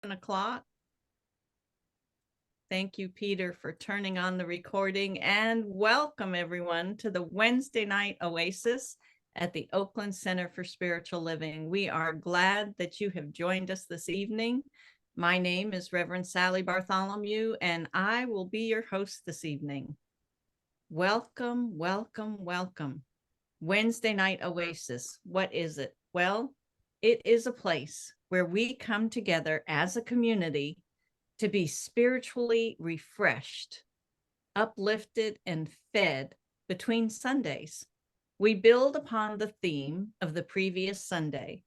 o'clock. Thank you, Peter, for turning on the recording, and welcome everyone to the Wednesday night Oasis at the Oakland Center for Spiritual Living. We are glad that you have joined us this evening. My name is Reverend Sally Bartholomew, and I will be your host this evening. Welcome, welcome, welcome. Wednesday night Oasis. What is it? Well, it is a place where we come together as a community to be spiritually refreshed, uplifted, and fed between Sundays. We build upon the theme of the previous Sunday,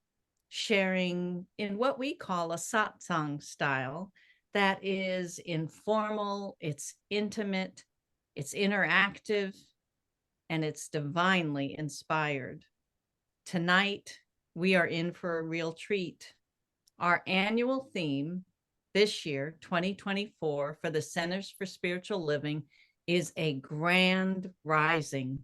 sharing in what we call a satsang style that is informal, it's intimate, it's interactive, and it's divinely inspired. Tonight, we are in for a real treat. Our annual theme this year, 2024, for the Centers for Spiritual Living is a grand rising.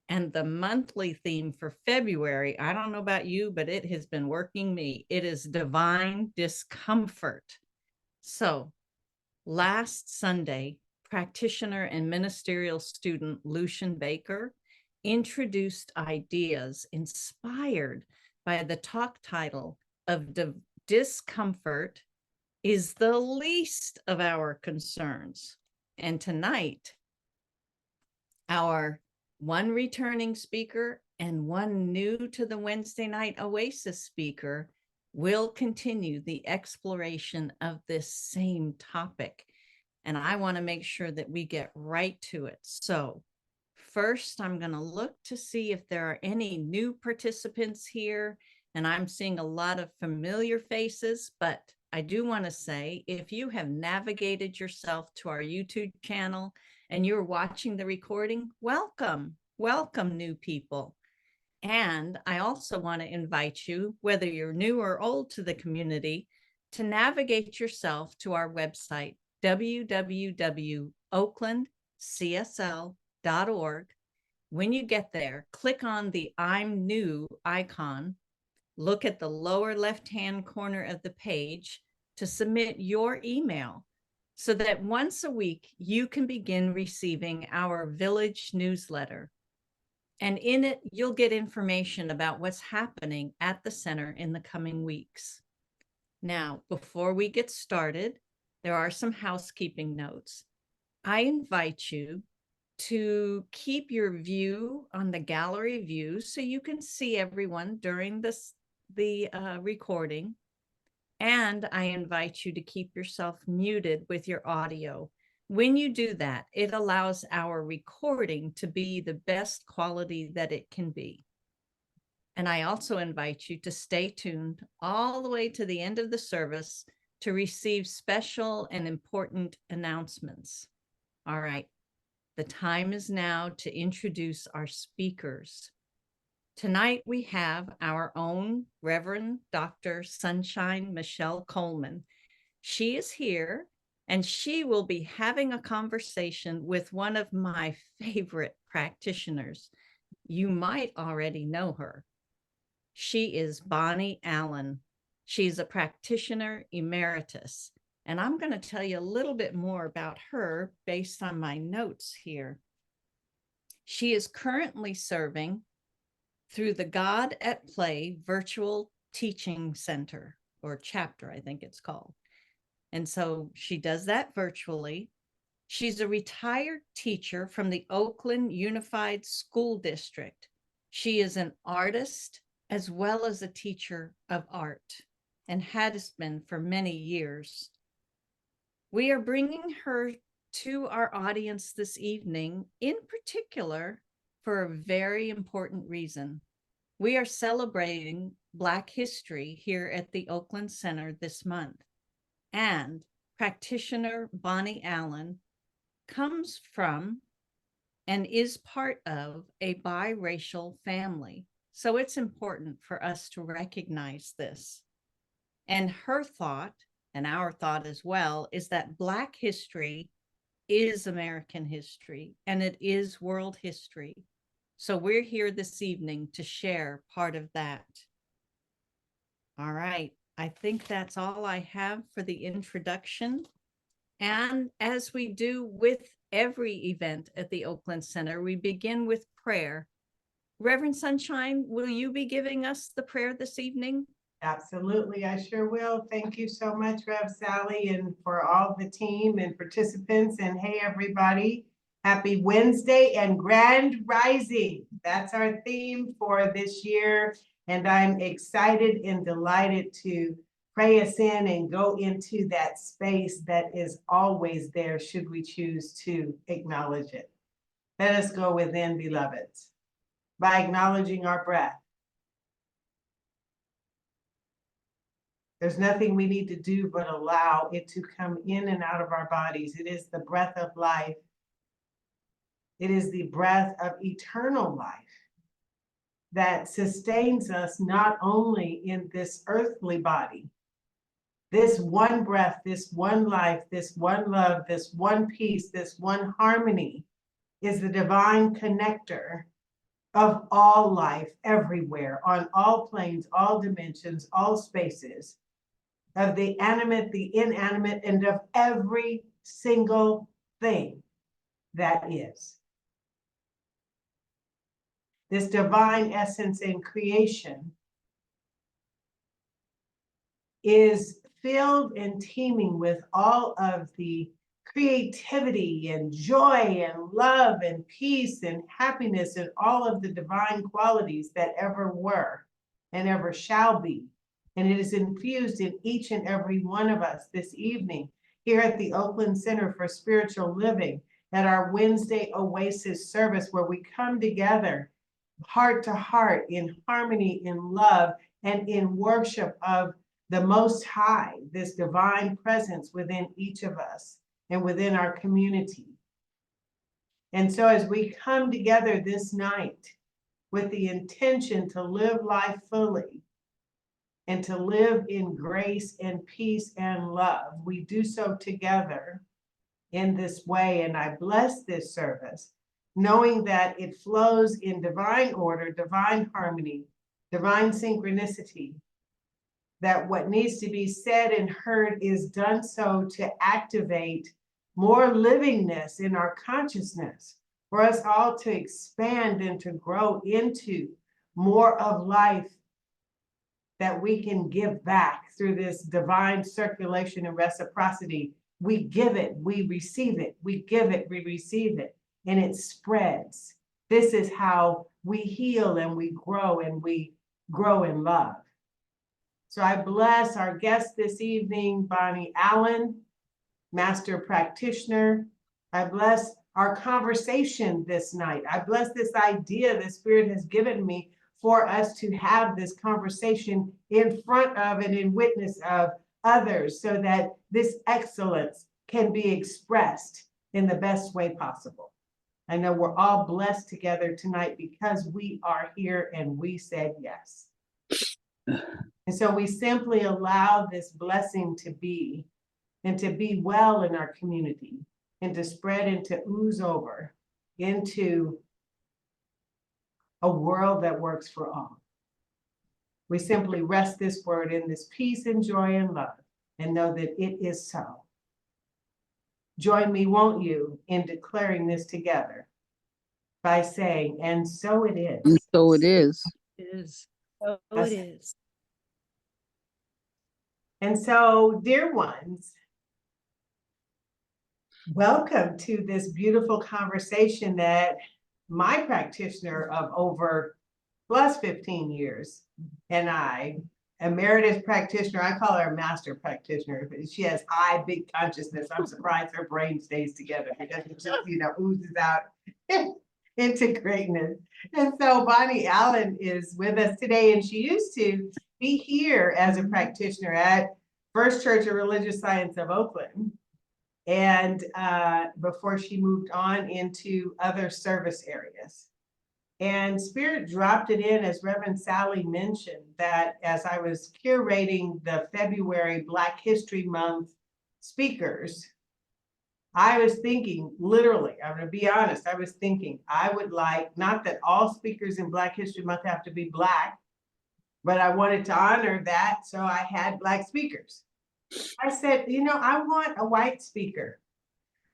And the monthly theme for February, I don't know about you, but it has been working me. It is divine discomfort. So last Sunday, practitioner and ministerial student Lucian Baker introduced ideas inspired by the talk title of Discomfort is the least of our concerns. And tonight, our one returning speaker and one new to the Wednesday night Oasis speaker will continue the exploration of this same topic. And I want to make sure that we get right to it. So first, I'm going to look to see if there are any new participants here. And I'm seeing a lot of familiar faces, but I do want to say, if you have navigated yourself to our YouTube channel and you're watching the recording, welcome, welcome new people. And I also want to invite you, whether you're new or old to the community, to navigate yourself to our website, www.oaklandcsl.org. When you get there, click on the I'm New icon. Look at the lower left-hand corner of the page to submit your email so that once a week you can begin receiving our village newsletter. And in it, you'll get information about what's happening at the center in the coming weeks. Now, before we get started, there are some housekeeping notes. I invite you to keep your view on the gallery view so you can see everyone during the recording. And I invite you to keep yourself muted with your audio. When you do that, it allows our recording to be the best quality that it can be. And I also invite you to stay tuned all the way to the end of the service to receive special and important announcements. All right, the time is now to introduce our speakers. Tonight we have our own Reverend Dr. Sunshine Michelle Coleman. She is here and she will be having a conversation with one of my favorite practitioners. You might already know her. She is Bonnie Allen. She's a practitioner emeritus. And I'm going to tell you a little bit more about her based on my notes here. She is currently serving through the God at Play Virtual Teaching Center, or chapter, I think it's called. And so she does that virtually. She's a retired teacher from the Oakland Unified School District. She is an artist as well as a teacher of art and has been for many years. We are bringing her to our audience this evening, in particular, for a very important reason. We are celebrating Black History here at the Oakland Center this month. And practitioner Bonnie Allen comes from and is part of a biracial family. So it's important for us to recognize this. And her thought, and our thought as well, is that Black history is American history and it is world history. So we're here this evening to share part of that. All right. I think that's all I have for the introduction. And as we do with every event at the Oakland Center, we begin with prayer. Reverend Sunshine, will you be giving us the prayer this evening? Absolutely, I sure will. Thank you so much, Rev Sally, and for all the team and participants. And hey, everybody, happy Wednesday and Grand Rising. That's our theme for this year. And I'm excited and delighted to pray us in and go into that space that is always there, should we choose to acknowledge it. Let us go within, beloveds, by acknowledging our breath. There's nothing we need to do but allow it to come in and out of our bodies. It is the breath of life. It is the breath of eternal life that sustains us not only in this earthly body, this one breath, this one life, this one love, this one peace, this one harmony is the divine connector of all life everywhere, on all planes, all dimensions, all spaces, of the animate, the inanimate, and of every single thing that is. This divine essence in creation is filled and teeming with all of the creativity and joy and love and peace and happiness and all of the divine qualities that ever were and ever shall be. And it is infused in each and every one of us this evening here at the Oakland Center for Spiritual Living at our Wednesday Oasis service, where we come together heart to heart in harmony, in love, and in worship of the Most High, this divine presence within each of us and within our community. And so as we come together this night with the intention to live life fully and to live in grace and peace and love, we do so together in this way. And I bless this service, knowing that it flows in divine order, divine harmony, divine synchronicity, that what needs to be said and heard is done so to activate more livingness in our consciousness, for us all to expand and to grow into more of life that we can give back through this divine circulation and reciprocity. We give it, we receive it, we give it, we receive it, and it spreads. This is how we heal and we grow in love. So I bless our guest this evening, Bonnie Allen, Master Practitioner. I bless our conversation this night. I bless this idea the Spirit has given me for us to have this conversation in front of and in witness of others, so that this excellence can be expressed in the best way possible. I know we're all blessed together tonight because we are here and we said yes. And so we simply allow this blessing to be, and to be well in our community, and to spread and to ooze over into a world that works for all. We simply rest this word in this peace and joy and love, and know that it is so. Join me, won't you, in declaring this together by saying, and so it is. And so it is. It is. So it is. And so, dear ones, welcome to this beautiful conversation that my practitioner of over plus 15 years and I, emeritus practitioner, I call her a master practitioner. She has high, big consciousness. I'm surprised her brain stays together because it just, oozes out into greatness. And so Bonnie Allen is with us today, and she used to be here as a practitioner at First Church of Religious Science of Oakland, and before she moved on into other service areas. And Spirit dropped it in, as Reverend Sally mentioned, that as I was curating the February Black History Month speakers, I was thinking, literally, I'm going to be honest, I was thinking I would like, not that all speakers in Black History Month have to be Black, but I wanted to honor that, so I had Black speakers. I said, I want a white speaker.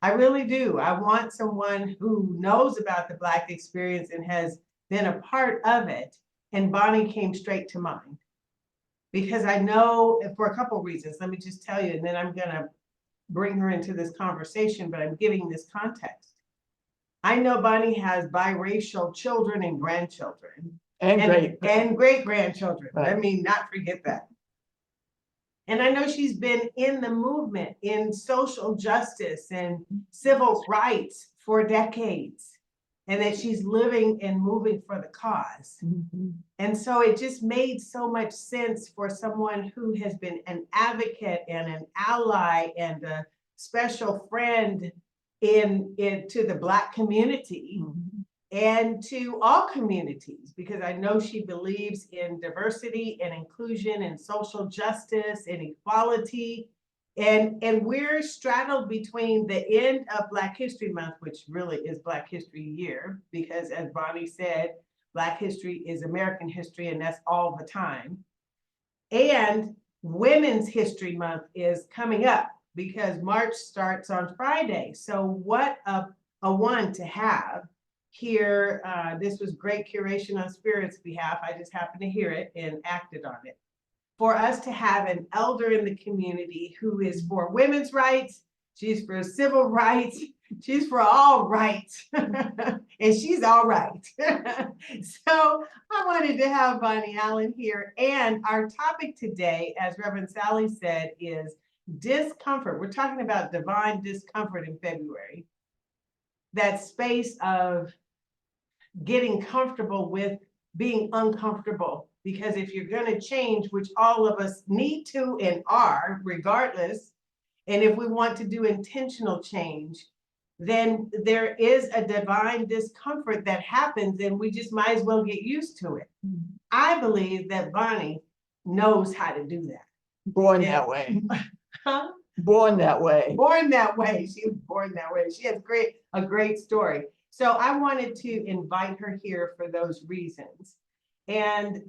I really do. I want someone who knows about the Black experience and has been a part of it. And Bonnie came straight to mind because I know for a couple of reasons. Let me just tell you, and then I'm going to bring her into this conversation, but I'm giving this context. I know Bonnie has biracial children and grandchildren. And great grandchildren. Right. Let me not forget that. And I know she's been in the movement in social justice and civil rights for decades, and that she's living and moving for the cause. Mm-hmm. And so it just made so much sense for someone who has been an advocate and an ally and a special friend to the Black community. Mm-hmm. And to all communities, because I know she believes in diversity and inclusion and social justice and equality. And we're straddled between the end of Black History Month, which really is Black History Year, because as Bonnie said, Black history is American history, and that's all the time. And Women's History Month is coming up because March starts on Friday. So what a one to have. Here, this was great curation on Spirit's behalf. I just happened to hear it and acted on it. For us to have an elder in the community who is for women's rights, she's for civil rights, she's for all rights, and she's all right. So I wanted to have Bonnie Allen here. And our topic today, as Reverend Sally said, is discomfort. We're talking about divine discomfort in February. That space of getting comfortable with being uncomfortable, because if you're going to change, which all of us need to and are regardless, and if we want to do intentional change, then there is a divine discomfort that happens, and we just might as well get used to it. Mm-hmm. I believe that Bonnie knows how to do that. Born that way. Huh? Born that way. Born that way. She was born that way. She has a great story. So I wanted to invite her here for those reasons. And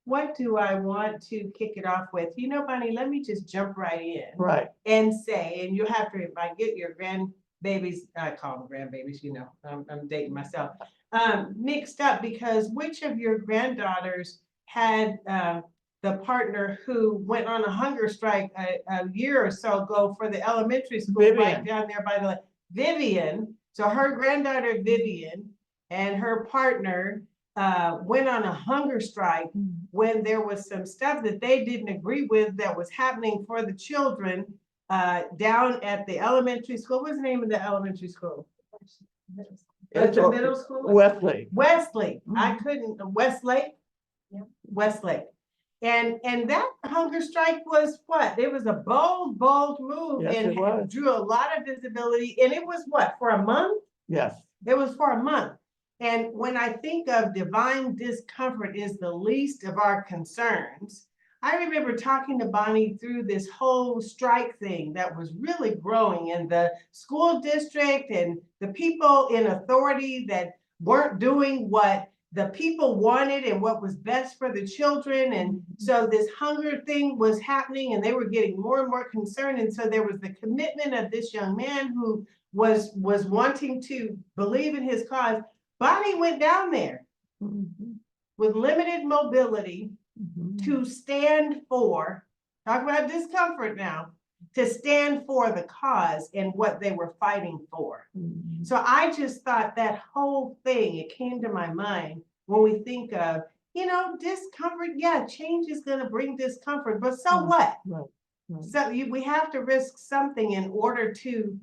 what do I want to kick it off with? Bonnie, let me just jump right in. Right. And say, and you have to, if I get your grandbabies, I call them grandbabies, I'm dating myself, mixed up, because which of your granddaughters had the partner who went on a hunger strike a year or so ago for the elementary school? Vivian. Right down there by the Vivian. So her granddaughter Vivian and her partner went on a hunger strike when there was some stuff that they didn't agree with that was happening for the children down at the elementary school. What's the name of the elementary school? It's the middle school? Westlake. Mm-hmm. I couldn't, Westlake? Yeah. Westlake. And that hunger strike was what? It was a bold move. Yes, and it drew a lot of visibility. And it was what, for a month? Yes. It was for a month. And when I think of divine discomfort is the least of our concerns, I remember talking to Bonnie through this whole strike thing that was really growing in the school district and the people in authority that weren't doing what the people wanted and what was best for the children. And so this hunger thing was happening and they were getting more and more concerned. And so there was the commitment of this young man who was wanting to believe in his cause. Bonnie went down there with limited mobility to stand for, talk about discomfort now, to stand for the cause and what they were fighting for. So I just thought that whole thing, it came to my mind when we think of, discomfort. Yeah, change is going to bring discomfort, but so what? Right. So we have to risk something in order to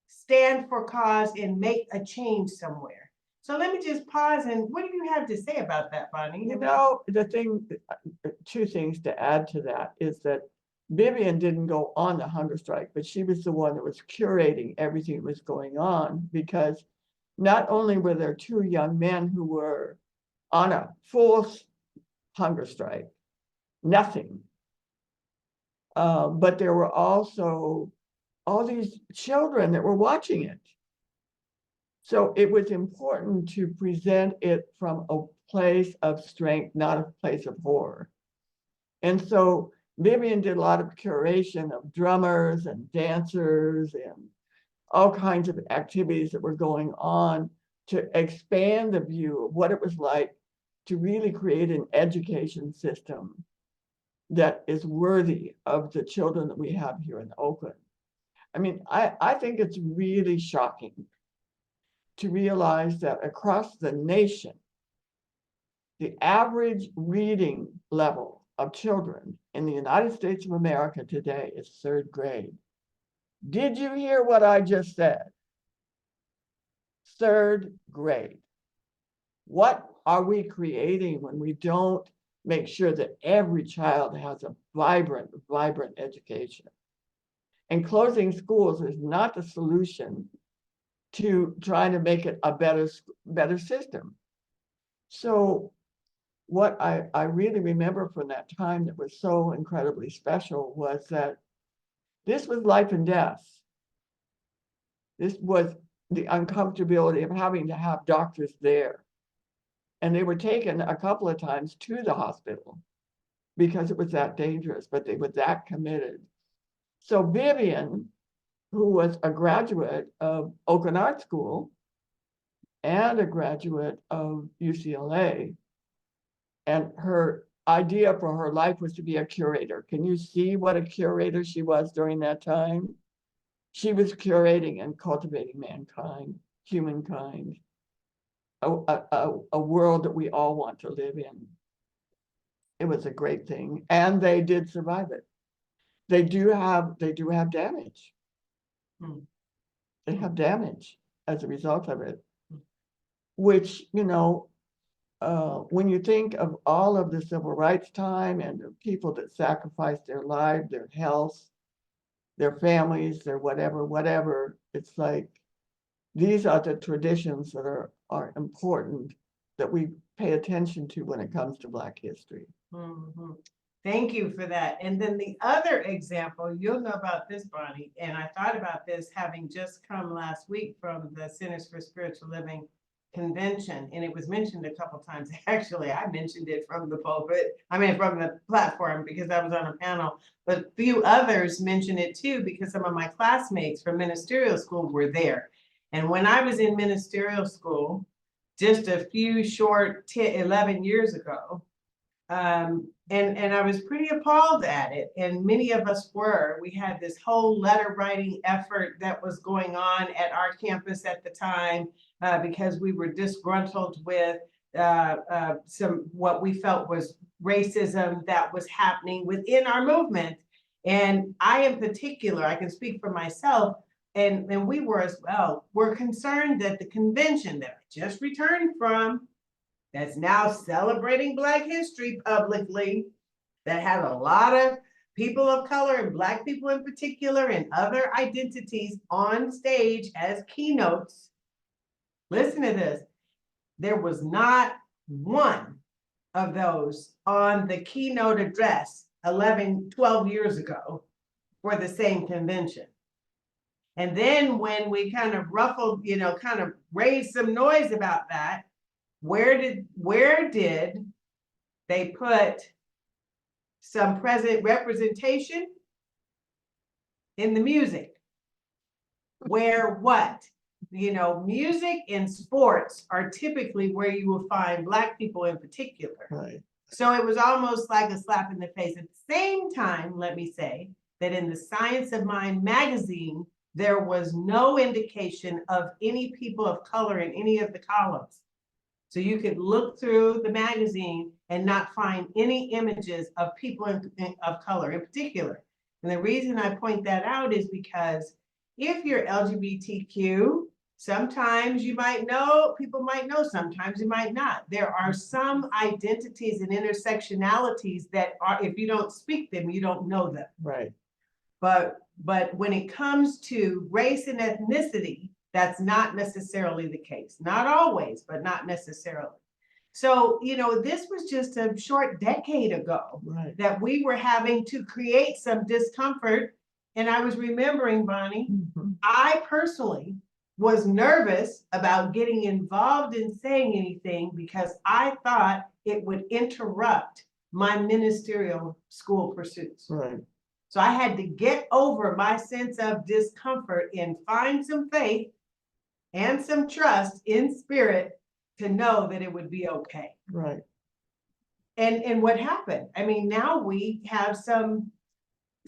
stand for cause and make a change somewhere. So let me just pause, and what do you have to say about that, Bonnie? Two things to add to that is that Vivian didn't go on the hunger strike, but she was the one that was curating everything that was going on, because not only were there two young men who were on a full hunger strike, nothing, but there were also all these children that were watching it. So it was important to present it from a place of strength, not a place of horror. And so Vivian did a lot of curation of drummers and dancers and all kinds of activities that were going on to expand the view of what it was like to really create an education system that is worthy of the children that we have here in Oakland. I mean, I think it's really shocking to realize that across the nation, the average reading level of children in the United States of America today is 3rd grade. Did you hear what I just said? 3rd grade. What are we creating when we don't make sure that every child has a vibrant education? And closing schools is not the solution to trying to make it a better system. So what I really remember from that time that was so incredibly special was that this was life and death. This was the uncomfortability of having to have doctors there. And they were taken a couple of times to the hospital because it was that dangerous, but they were that committed. So Vivian, who was a graduate of Oakland Art School and a graduate of UCLA, and her idea for her life was to be a curator. Can you see what a curator she was during that time? She was curating and cultivating mankind, humankind, a world that we all want to live in. It was a great thing, and they did survive it. They do have damage. They have damage as a result of it, which, you know, when you think of all of the civil rights time and the people that sacrificed their lives, their health, their families, their whatever, it's like, these are the traditions that are important that we pay attention to when it comes to Black history. Mhm. Thank you for that. And then the other example, you'll know about this, Bonnie, and I thought about this having just come last week from the Centers for Spiritual Living convention, and it was mentioned a couple times. Actually, I mentioned it from the pulpit, from the platform, because I was on a panel, but a few others mentioned it too, because some of my classmates from ministerial school were there. And when I was in ministerial school, just a few short 11 years ago, and I was pretty appalled at it, and many of us were. We had this whole letter writing effort that was going on at our campus at the time, because we were disgruntled with some what we felt was racism that was happening within our movement. And I, in particular, I can speak for myself, and we were as well, were concerned that the convention that I just returned from, that's now celebrating Black history publicly, that had a lot of people of color and Black people in particular and other identities on stage as keynotes. Listen to this. There was not one of those on the keynote address 11, 12 years ago for the same convention. And then when we kind of ruffled, kind of raised some noise about that, where did they put some present representation? In the music. Where what? Music and sports are typically where you will find Black people in particular. Right. So it was almost like a slap in the face. At the same time, let me say that in the Science of Mind magazine, there was no indication of any people of color in any of the columns. So you could look through the magazine and not find any images of people of color in particular. And the reason I point that out is because if you're LGBTQ, sometimes you might know, people might know, sometimes you might not. There are some identities and intersectionalities that are, if you don't speak them, you don't know them. Right. But when it comes to race and ethnicity, that's not necessarily the case. Not always, but not necessarily. So, this was just a short decade ago, right, that we were having to create some discomfort. And I was remembering, Bonnie, I personally was nervous about getting involved in saying anything because I thought it would interrupt my ministerial school pursuits. Right. So I had to get over my sense of discomfort and find some faith and some trust in spirit to know that it would be okay. Right. And what happened? I mean, now we have some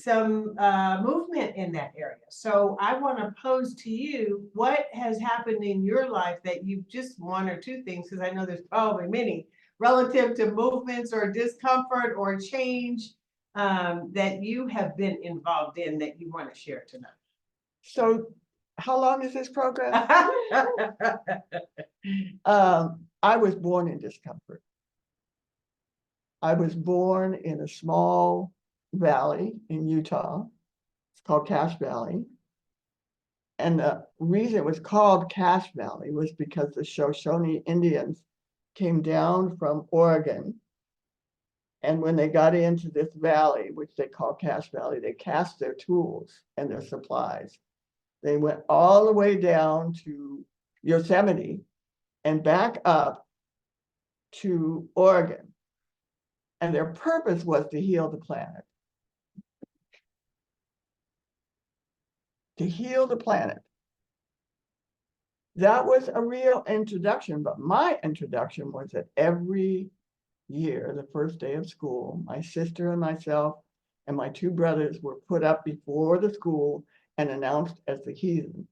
movement in that area. So I want to pose to you, what has happened in your life that you've just one or two things, because I know there's probably many, relative to movements or discomfort or change that you have been involved in that you want to share tonight. So how long is this program? I was born in discomfort. I was born in a small valley in Utah. It's called Cache Valley. And the reason it was called Cache Valley was because the Shoshone Indians came down from Oregon. And when they got into this valley, which they call Cache Valley, they cached their tools and their supplies. They went all the way down to Yosemite and back up to Oregon. And their purpose was to heal the planet. To heal the planet. That was a real introduction, but my introduction was that every year, the first day of school, my sister and myself and my two brothers were put up before the school and announced as the heathens.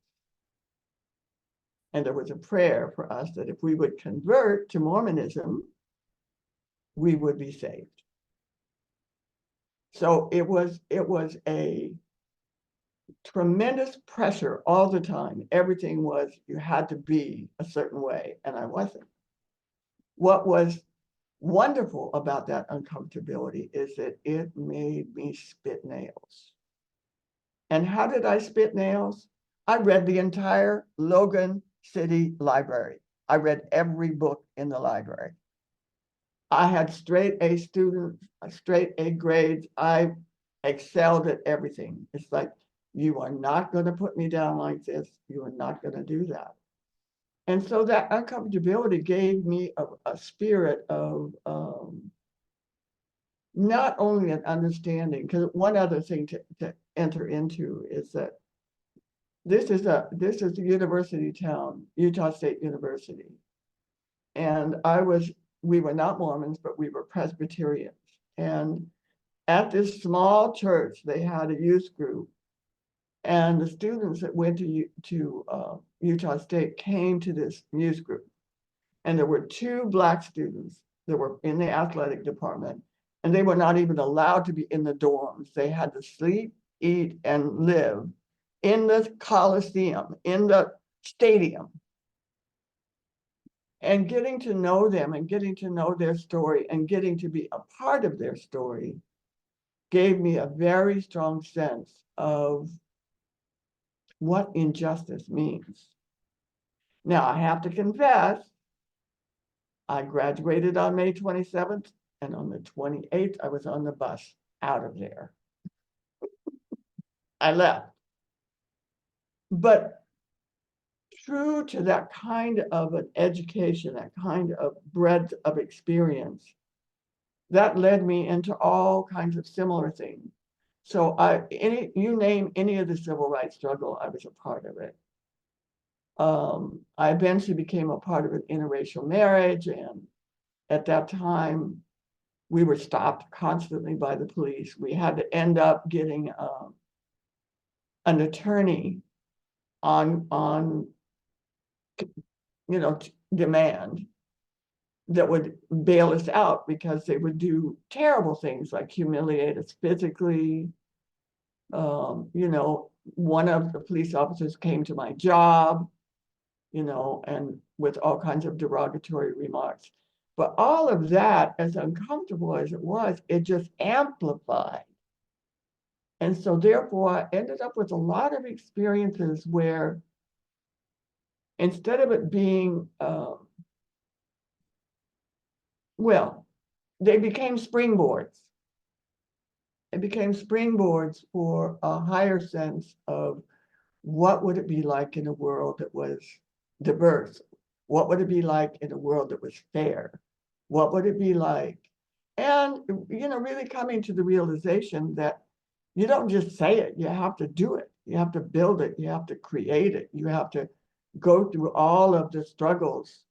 And there was a prayer for us that if we would convert to Mormonism, we would be saved. So it was a tremendous pressure all the time. Everything was, you had to be a certain way, and I wasn't. What was wonderful about that uncomfortability is that it made me spit nails. And how did I spit nails? I read the entire Logan City Library. I read every book in the library. I had straight A students, straight A grades. I excelled at everything. It's like, you are not going to put me down like this. You are not going to do that. And so that uncomfortability gave me a spirit of not only an understanding, because one other thing to enter into is that this is a university town, Utah State University. And we were not Mormons, but we were Presbyterians. And at this small church, they had a youth group. And the students that went to Utah State came to this youth group. And there were 2 Black students that were in the athletic department, and they were not even allowed to be in the dorms. They had to sleep, eat, and live in the Coliseum, in the stadium. And getting to know them and getting to know their story and getting to be a part of their story gave me a very strong sense of what injustice means. Now, I have to confess, I graduated on May 27th, and on the 28th, I was on the bus out of there. I left. But true to that kind of an education, that kind of breadth of experience, that led me into all kinds of similar things. So you name any of the civil rights struggle, I was a part of it. I eventually became a part of an interracial marriage, and at that time, we were stopped constantly by the police. We had to end up getting an attorney on demand that would bail us out, because they would do terrible things like humiliate us physically. One of the police officers came to my job, and with all kinds of derogatory remarks. But all of that, as uncomfortable as it was, it just amplified. And so therefore, I ended up with a lot of experiences where instead of it being, they became springboards. It became springboards for a higher sense of what would it be like in a world that was diverse? What would it be like in a world that was fair? What would it be like? And, really coming to the realization that you don't just say it, you have to do it. You have to build it. You have to create it. You have to go through all of the struggles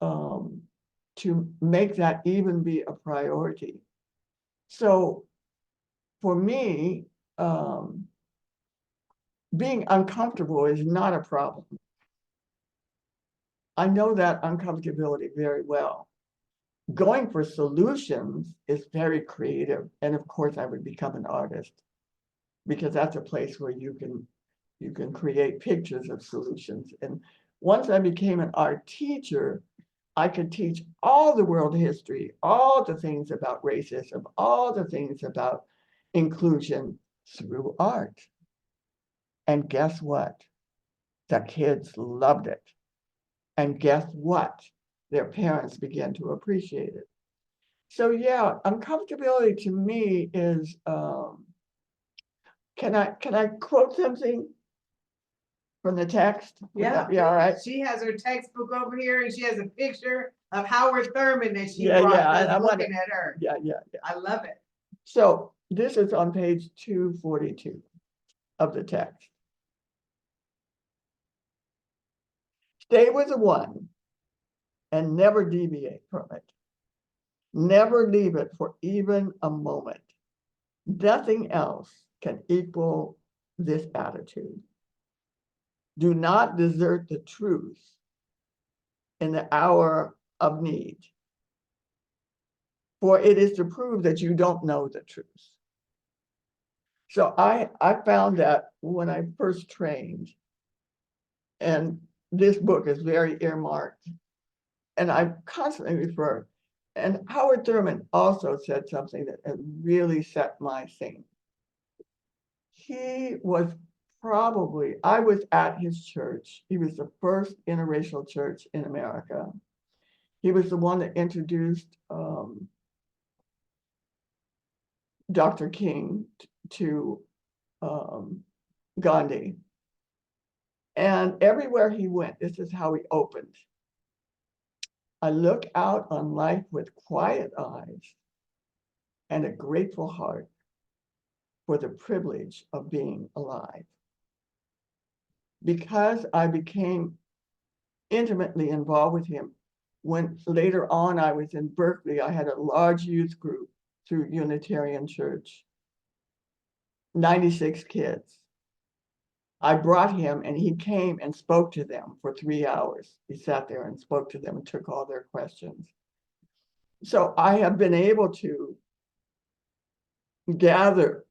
to make that even be a priority. So for me, being uncomfortable is not a problem. I know that uncomfortability very well. Going for solutions is very creative. And of course, I would become an artist because that's a place where you can create pictures of solutions. And once I became an art teacher, I could teach all the world history, all the things about racism, all the things about inclusion through art. And guess what? The kids loved it. And guess what? Their parents began to appreciate it. So yeah, uncomfortability to me is, can I quote something from the text? Would Yeah. that be all right? She has her textbook over here and she has a picture of Howard Thurman that she Yeah, brought. yeah, I I was wanna- looking at her. Yeah. I love it. So this is on page 242 of the text. Stay with the one and never deviate from it. Never leave it for even a moment. Nothing else can equal this attitude. Do not desert the truth in the hour of need, for it is to prove that you don't know the truth. So I found that when I first trained, and this book is very earmarked, and I constantly refer, and Howard Thurman also said something that really set my thing. He was I was at his church. He was the first interracial church in America. He was the one that introduced Dr. King to Gandhi. And everywhere he went, this is how he opened. I look out on life with quiet eyes and a grateful heart for the privilege of being alive. Because I became intimately involved with him, when later on I was in Berkeley, I had a large youth group through Unitarian Church, 96 kids. I brought him and he came and spoke to them for 3 hours. He sat there and spoke to them and took all their questions. So I have been able to gather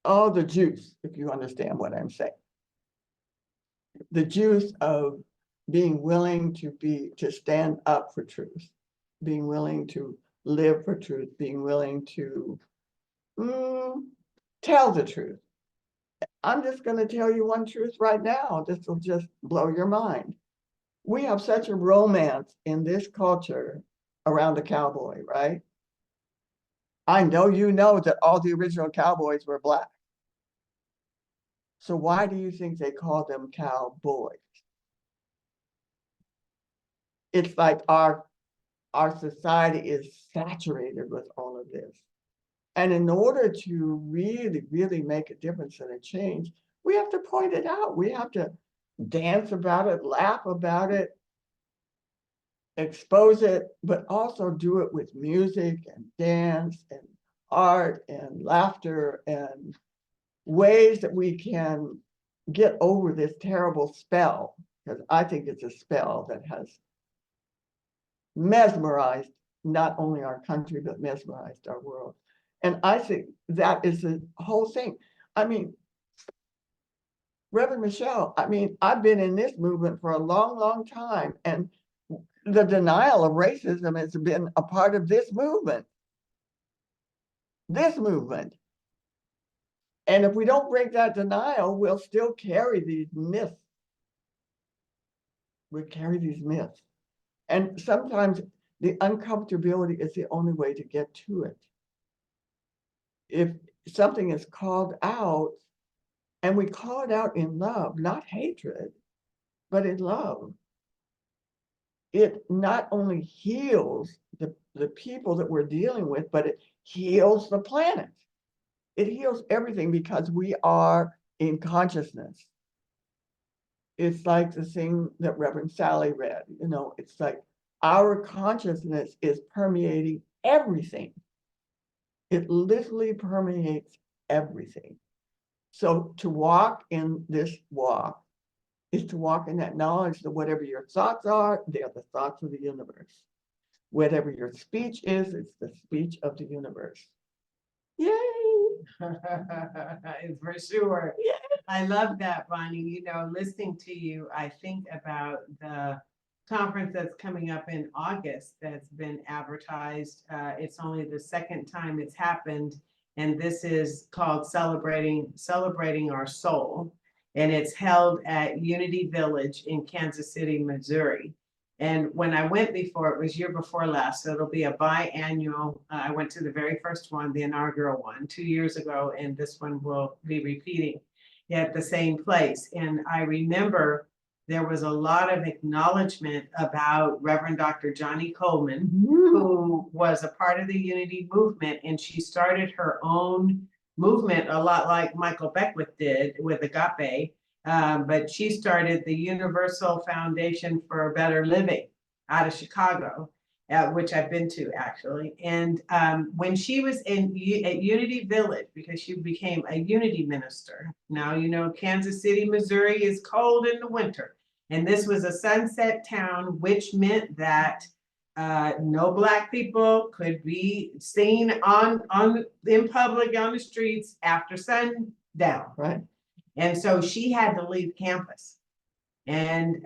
all the juice, if you understand what I'm saying. The juice of being willing to stand up for truth, being willing to live for truth, being willing to tell the truth. I'm just going to tell you one truth right now. This will just blow your mind. We have such a romance in this culture around the cowboy, right? I know you know that all the original cowboys were Black. So why do you think they call them cowboys? It's like our society is saturated with all of this. And in order to really, really make a difference and a change, we have to point it out. We have to dance about it, laugh about it, expose it, but also do it with music and dance and art and laughter and ways that we can get over this terrible spell, because I think it's a spell that has mesmerized not only our country, but mesmerized our world. And I think that is the whole thing. I mean, Reverend Michelle, I've been in this movement for a long, long time, and the denial of racism has been a part of this movement. This movement. And if we don't break that denial, we'll still carry these myths. We carry these myths. And sometimes the uncomfortability is the only way to get to it. If something is called out And we call it out in love, not hatred, but in love. It not only heals the people that we're dealing with, but it heals the planet. It heals everything because we are in consciousness. It's like the thing that Reverend Sally read, you know, it's like our consciousness is permeating everything. It literally permeates everything. So to walk in this walk is to walk in that knowledge that whatever your thoughts are, they are the thoughts of the universe. Whatever your speech is, it's the speech of the universe. Yay! For sure. Yeah. I love that, Bonnie. You know, listening to you, I think about the conference that's coming up in August that's been advertised. It's only the second time it's happened, and this is called Celebrating Our Soul, and it's held at Unity Village in Kansas City, Missouri. And when I went before, it was year before last, so it'll be a biannual. I went to the very first one, the inaugural one, 2 years ago, and this one will be repeating at the same place. And I remember there was a lot of acknowledgement about Reverend Dr. Johnny Coleman, who was a part of the Unity movement, and she started her own movement, a lot like Michael Beckwith did with Agape. But she started the Universal Foundation for a Better Living out of Chicago, which I've been to actually. And when she was at Unity Village, because she became a Unity minister. Now, you know, Kansas City, Missouri is cold in the winter. And this was a sunset town, which meant that no Black people could be seen in public on the streets after sundown. Right. And so she had to leave campus, and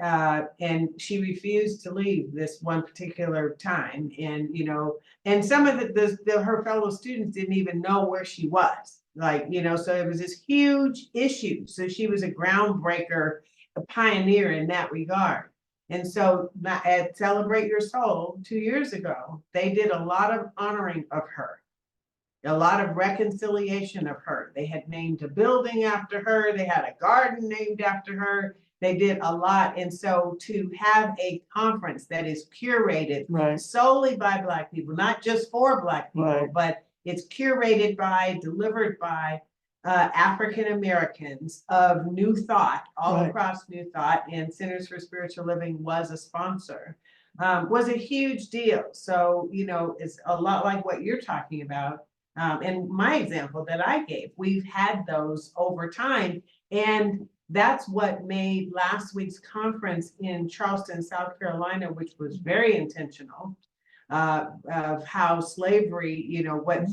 she refused to leave this one particular time. And you know, and some of her fellow students didn't even know where she was, like, you know, so it was this huge issue. So she was a groundbreaker, a pioneer in that regard. And so at Celebrate Your Soul 2 years ago, they did a lot of honoring of her, a lot of reconciliation of her. They had named a building after her. They had a garden named after her. They did a lot. And so to have a conference that is curated solely by Black people, not just for Black people, but it's curated by, delivered by African Americans of New Thought, all across New Thought, and Centers for Spiritual Living was a sponsor, was a huge deal. So, you know, it's a lot like what you're talking about. And my example that I gave, we've had those over time. And that's what made last week's conference in Charleston, South Carolina, which was very intentional, of how slavery, you know, what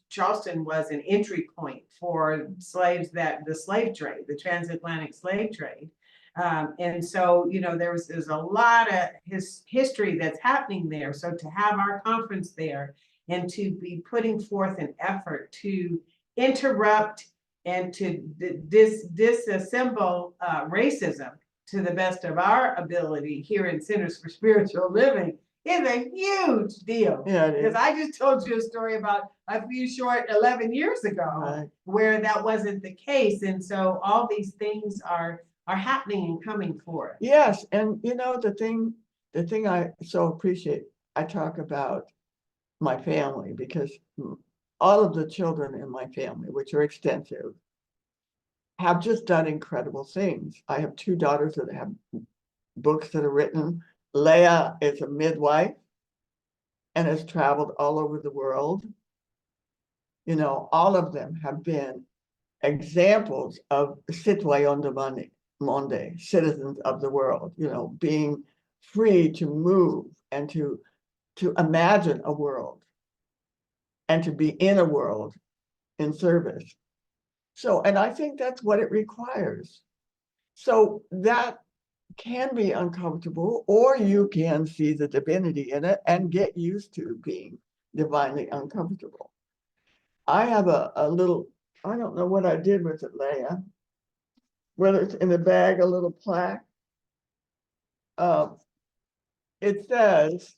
Charleston was an entry point for slaves, that the slave trade, the transatlantic slave trade. And so, you know, there's a lot of history that's happening there. So to have our conference there, and to be putting forth an effort to interrupt and to disassemble racism to the best of our ability here in Centers for Spiritual Living is a huge deal. Yeah, because I just told you a story about a few short 11 years ago where that wasn't the case. And so all these things are happening and coming forth. Yes, and you know, the thing I so appreciate, I talk about my family, because all of the children in my family, which are extensive, have just done incredible things. I have 2 daughters that have books that are written. Leah is a midwife and has traveled all over the world. You know, all of them have been examples of citoyens du monde, citizens of the world, you know, being free to move and to imagine a world and to be in a world in service. So, and I think that's what it requires. So that can be uncomfortable, or you can see the divinity in it and get used to being divinely uncomfortable. I have a little, I don't know what I did with it, Leah, whether it's in the bag, a little plaque. It says,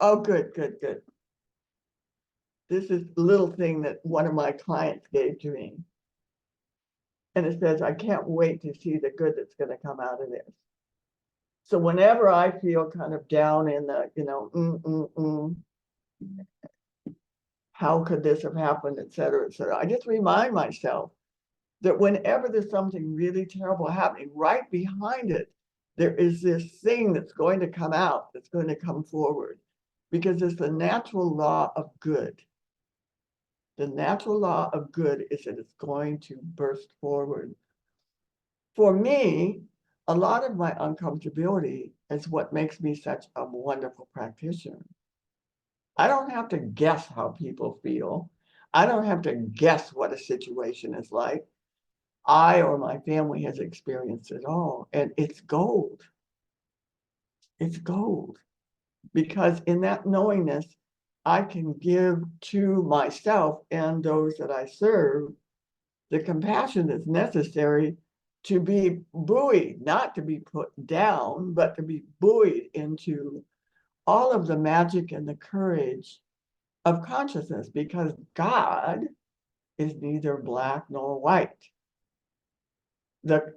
oh, good. this is the little thing that one of my clients gave to me. And it says, I can't wait to see the good that's going to come out of this. So whenever I feel kind of down in the, how could this have happened, et cetera, I just remind myself that whenever there's something really terrible happening, right behind it, there is this thing that's going to come out, that's going to come forward, because it's the natural law of good. The natural law of good is that it's going to burst forward. For me, a lot of my uncomfortability is what makes me such a wonderful practitioner. I don't have to guess how people feel. I don't have to guess what a situation is like. I or my family has experienced it all, and it's gold. It's gold. Because in that knowingness, I can give to myself and those that I serve the compassion that's necessary to be buoyed, not to be put down, but to be buoyed into all of the magic and the courage of consciousness, because God is neither black nor white. The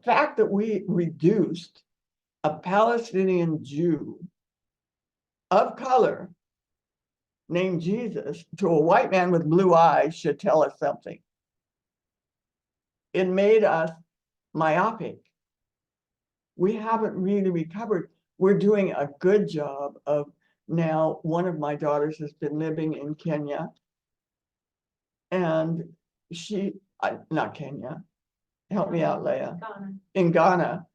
fact that we reduced a Palestinian Jew of color named Jesus to a white man with blue eyes should tell us something. It made us myopic. We haven't really recovered. We're doing a good job of now. One of my daughters has been living in Kenya, and not Kenya, help me out, Leah. Ghana. In Ghana.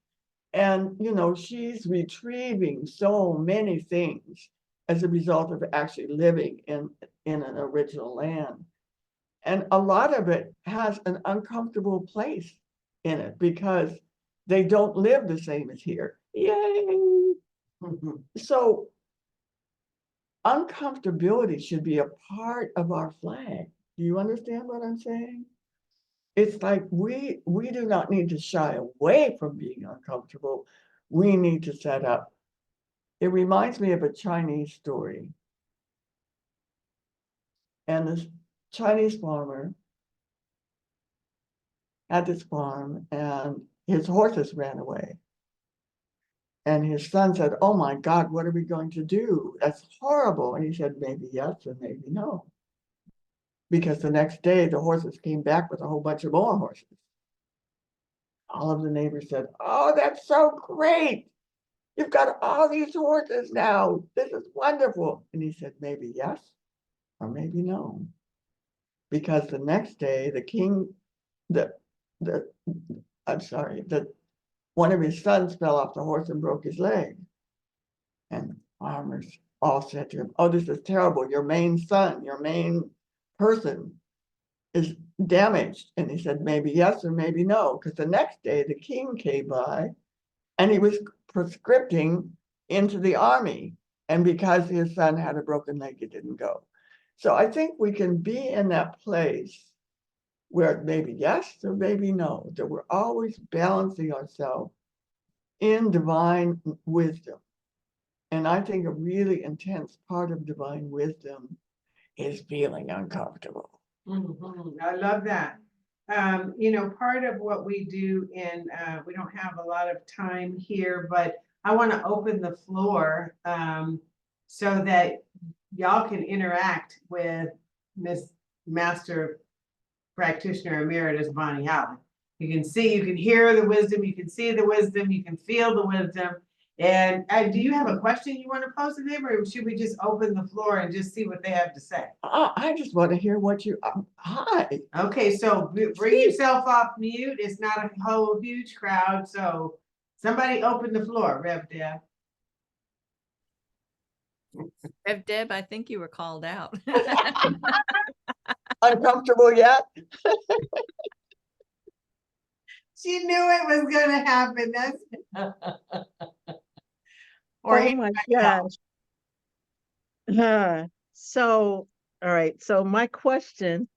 And, she's retrieving so many things as a result of actually living in an original land. And a lot of it has an uncomfortable place in it because they don't live the same as here. Yay! So uncomfortability should be a part of our flag. Do you understand what I'm saying? It's like we do not need to shy away from being uncomfortable. We need to set up. It reminds me of a Chinese story. And this Chinese farmer had this farm and his horses ran away. And his son said, oh my God, what are we going to do? That's horrible. And he said, maybe yes or maybe no. Because the next day the horses came back with a whole bunch of more horses. All of the neighbors said, oh, that's so great. You've got all these horses now. This is wonderful. And he said, maybe yes or maybe no. Because the next day, the king, one of his sons fell off the horse and broke his leg. And the farmers all said to him, oh, this is terrible. Your main son, your main person is damaged. And he said, maybe yes or maybe no. Because the next day, the king came by and he was conscripting into the army. And because his son had a broken leg, he didn't go. So I think we can be in that place where maybe yes or maybe no, that we're always balancing ourselves in divine wisdom. And I think a really intense part of divine wisdom is feeling uncomfortable. I love that. Part of what we do we don't have a lot of time here, but I want to open the floor so that y'all can interact with Miss Master Practitioner Emeritus Bonnie Allen. You can see, you can hear the wisdom, you can see the wisdom, you can feel the wisdom. And do you have a question you want to pose to them, or should we just open the floor and just see what they have to say? I just want to hear what you, hi. Okay, so bring yourself off mute. It's not a whole huge crowd, so somebody open the floor, Rev Deb. Rev Deb, I think you were called out. Uncomfortable yet? She knew it was gonna happen. Oh my gosh. So, all right. So my question,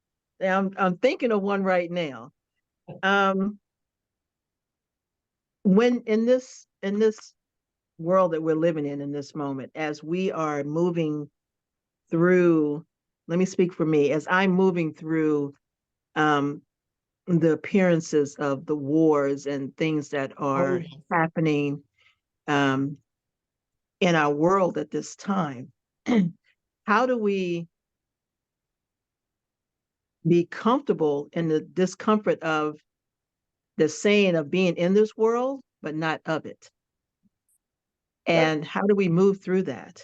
I'm thinking of one right now. When in this world that we're living in this moment, as we are moving through let me speak for me, as I'm moving through the appearances of the wars and things that are yes. happening um, in our world at this time. How do we be comfortable in the discomfort of the saying of being in this world, but not of it? And how do we move through that?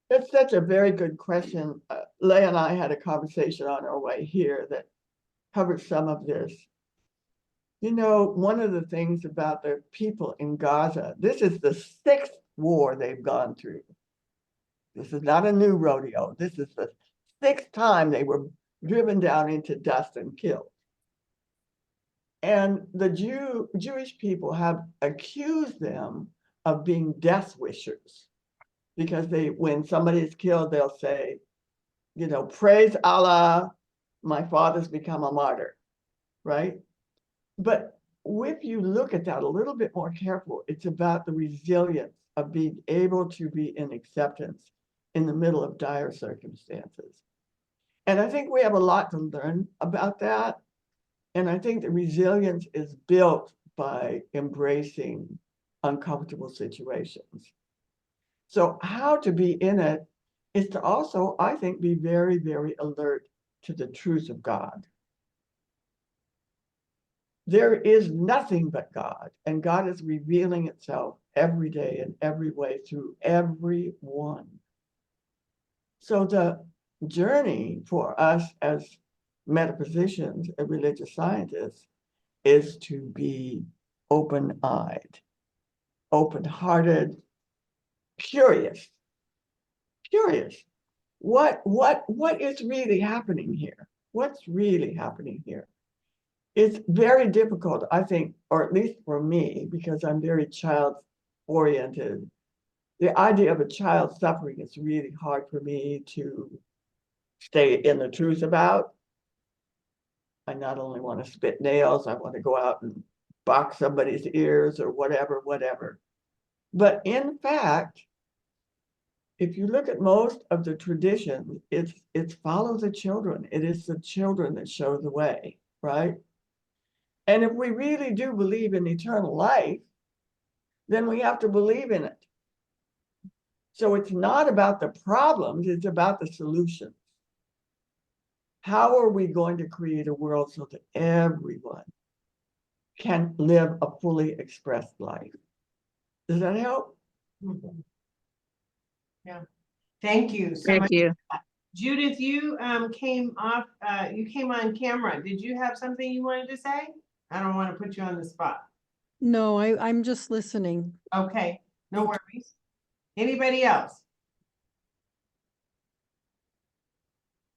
That's such a very good question. Leigh and I had a conversation on our way here that covered some of this. You know, one of the things about the people in Gaza, this is the sixth war they've gone through. This is not a new rodeo. This is the sixth time they were driven down into dust and killed. And the Jewish people have accused them of being death wishers because when somebody is killed, they'll say, you know, praise Allah, my father's become a martyr, right? But if you look at that a little bit more careful, it's about the resilience of being able to be in acceptance in the middle of dire circumstances. And I think we have a lot to learn about that. And I think the resilience is built by embracing uncomfortable situations. So how to be in it is to also, I think, be very, very alert to the truth of God. There is nothing but God, and God is revealing itself every day in every way through everyone. So the journey for us as metaphysicians and religious scientists is to be open-eyed, open-hearted, curious. What is really happening here? What's really happening here? It's very difficult, I think, or at least for me, because I'm very child-oriented. The idea of a child suffering is really hard for me to stay in the truth about. I not only want to spit nails, I want to go out and box somebody's ears or whatever. But in fact, if you look at most of the traditions, it's follow the children. It is the children that show the way, right? And if we really do believe in eternal life, then we have to believe in it. So it's not about the problems, it's about the solutions. How are we going to create a world so that everyone can live a fully expressed life? Does that help? Yeah. Thank you so Thank much. you. Judith, you came off, you came on camera. Did you have something you wanted to say? I don't want to put you on the spot. No, I'm just listening. Okay, no worries. Anybody else?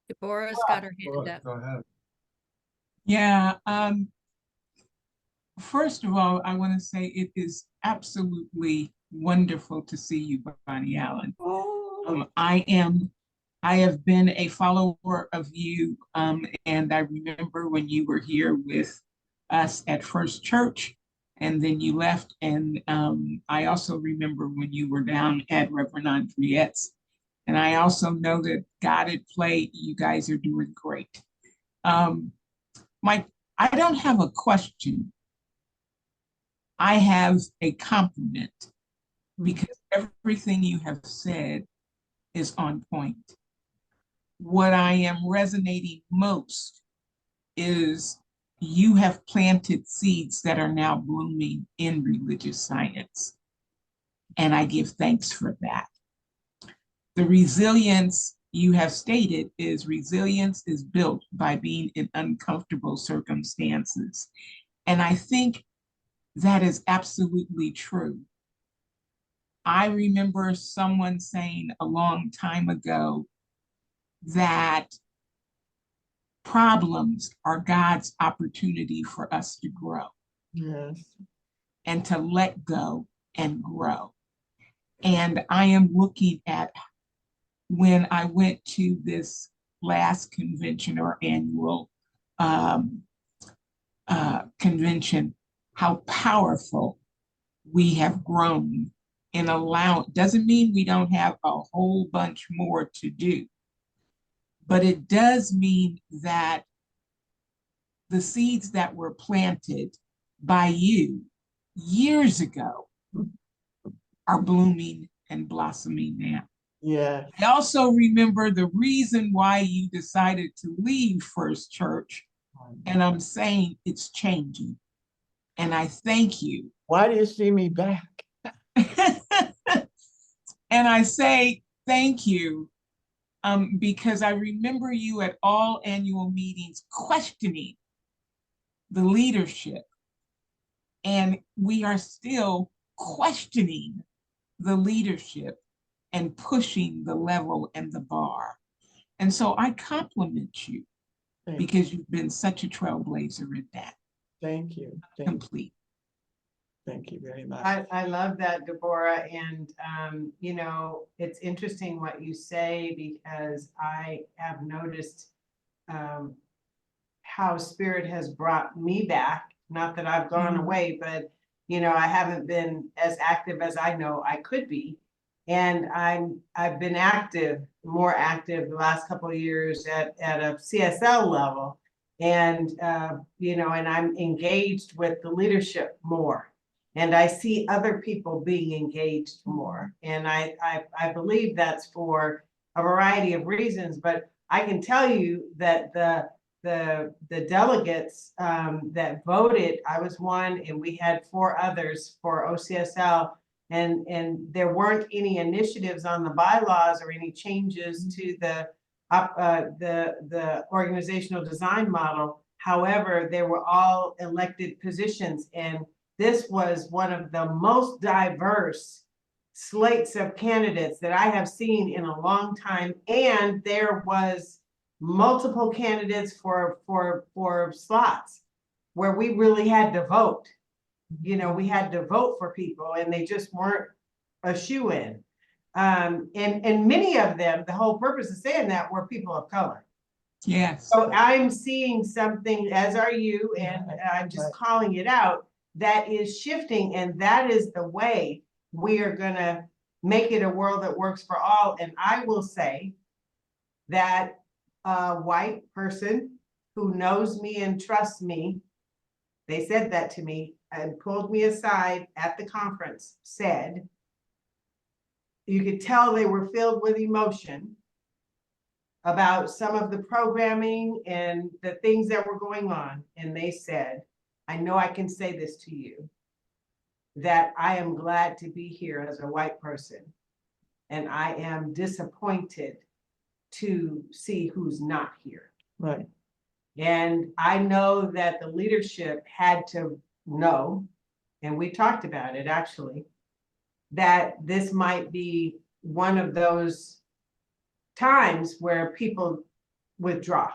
Deborah's got her hand up. Go ahead. Yeah, first of all, I want to say it is absolutely wonderful to see you, Bonnie Allen. I have been a follower of you, and I remember when you were here with us at First Church, and then you left, and I also remember when you were down at Reverend Andriette's, and I also know that God at Play, you guys are doing great. I don't have a question. I have a compliment because everything you have said is on point. What I am resonating most is you have planted seeds that are now blooming in religious science. And I give thanks for that. The resilience you have stated is resilience is built by being in uncomfortable circumstances. And I think that is absolutely true. I remember someone saying a long time ago that problems are God's opportunity for us to grow. Yes. And to let go and grow. And I am looking at when I went to this last convention or annual convention, how powerful we have grown doesn't mean we don't have a whole bunch more to do, but it does mean that the seeds that were planted by you years ago are blooming and blossoming now. Yeah, I also remember the reason why you decided to leave First Church, and I'm saying it's changing. And I thank you. why do you see me back? And I say thank you because I remember you at all annual meetings questioning the leadership. And we are still questioning the leadership and pushing the level and the bar. And so I compliment you because you've been such a trailblazer in that. Thank you. Complete. Thank you very much. I love that, Deborah. And, you know, it's interesting what you say, because I have noticed how Spirit has brought me back. Not that I've gone away, but, you know, I haven't been as active as I know I could be. And I've been active, more active the last couple of years at a CSL level. And, you know, and I'm engaged with the leadership more. And I see other people being engaged more. And I believe that's for a variety of reasons, but I can tell you that the delegates that voted, I was one, and we had 4 others for OCSL, and there weren't any initiatives on the bylaws or any changes to the organizational design model. However, they were all elected positions, and this was one of the most diverse slates of candidates that I have seen in a long time. And there was multiple candidates for slots where we really had to vote. You know, we had to vote for people, and they just weren't a shoe-in. And many of them, the whole purpose of saying that, were people of color. Yes. So I'm seeing something, as are you, and I'm just calling it out, that is shifting, and that is the way we are going to make it a world that works for all. And I will say that a white person who knows me and trusts me, they said that to me and pulled me aside at the conference, said, you could tell they were filled with emotion about some of the programming and the things that were going on. And they said, I know I can say this to you, that I am glad to be here as a white person, and I am disappointed to see who's not here. Right. And I know that the leadership had to know, and we talked about it actually, that this might be one of those times where people withdraw.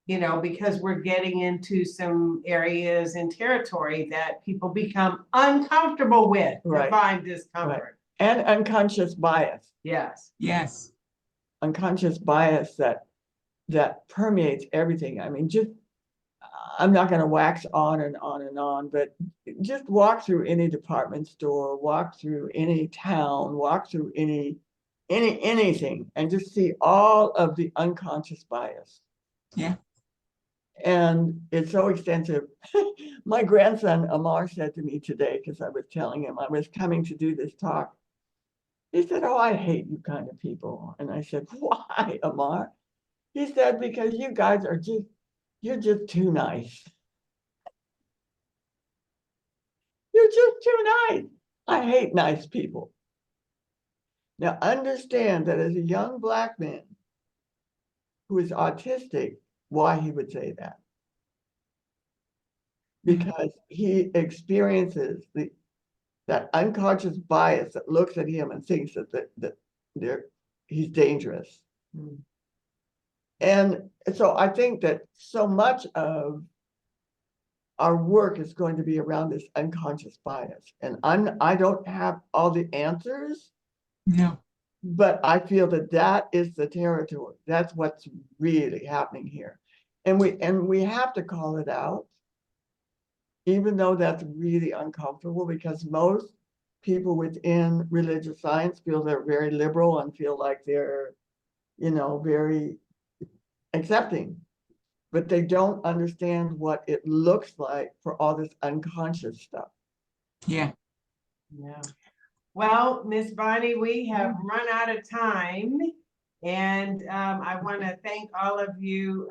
You know, because we're getting into some areas and territory that people become uncomfortable with. Right. Define discomfort. Right. And unconscious bias. Yes. Yes. Unconscious bias that permeates everything. I mean, just, I'm not going to wax on and on and on, but just walk through any department store, walk through any town, walk through anything, and just see all of the unconscious bias. Yeah. And it's so extensive. My grandson, Amar, said to me today, because I was telling him I was coming to do this talk. He said, oh, I hate you kind of people. And I said, why, Amar? He said, because you guys are you're just too nice. You're just too nice. I hate nice people. Now, understand that as a young Black man who is autistic, why he would say that. Because he experiences that unconscious bias that looks at him and thinks that he's dangerous. Mm. And so I think that so much of our work is going to be around this unconscious bias. And I don't have all the answers. No. But I feel that is the territory. That's what's really happening here. And we have to call it out, even though that's really uncomfortable, because most people within religious science feel they're very liberal and feel like they're, you know, very accepting, but they don't understand what it looks like for all this unconscious stuff. Yeah. Yeah. Well, Miss Bonnie, we have run out of time. And I want to thank all of you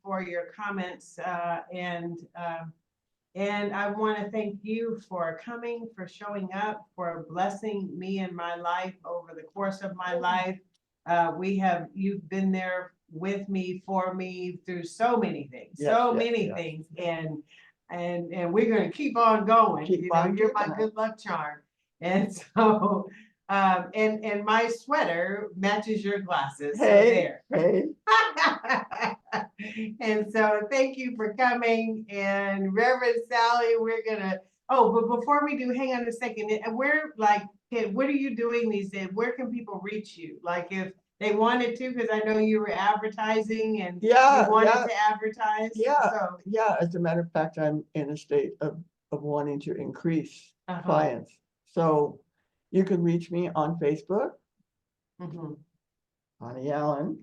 for your comments. And I want to thank you for coming, for showing up, for blessing me in my life over the course of my life. You've been there with me, for me, through so many things, things. And we're going to keep on going. You're my good luck charm. And so, and my sweater matches your glasses. Hey, so there. And so thank you for coming. And Reverend Sally, we're gonna, but before we do, hang on a second. And we're like, what are you doing these days? Where can people reach you? Like if they wanted to, because I know you were advertising and you wanted to advertise. Yeah. As a matter of fact, I'm in a state of wanting to increase clients. So you can reach me on Facebook, Bonnie Allen.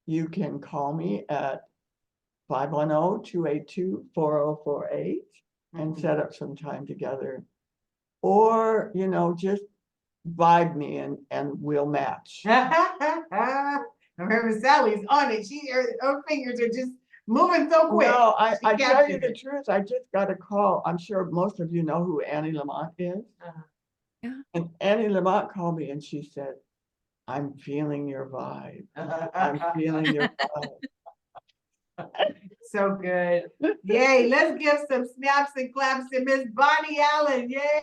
You can call me at 510-282-4048 and set up some time together. Or, just vibe me and we'll match. Remember, Sally's on it. Her fingers are just moving so quick. No, I tell you the truth. I just got a call. I'm sure most of you know who Annie Lamont is. Yeah. And Annie Lamont called me and she said, I'm feeling your vibe. I'm feeling your vibe. So good. Yay. Let's give some snaps and claps to Miss Bonnie Allen. Yay.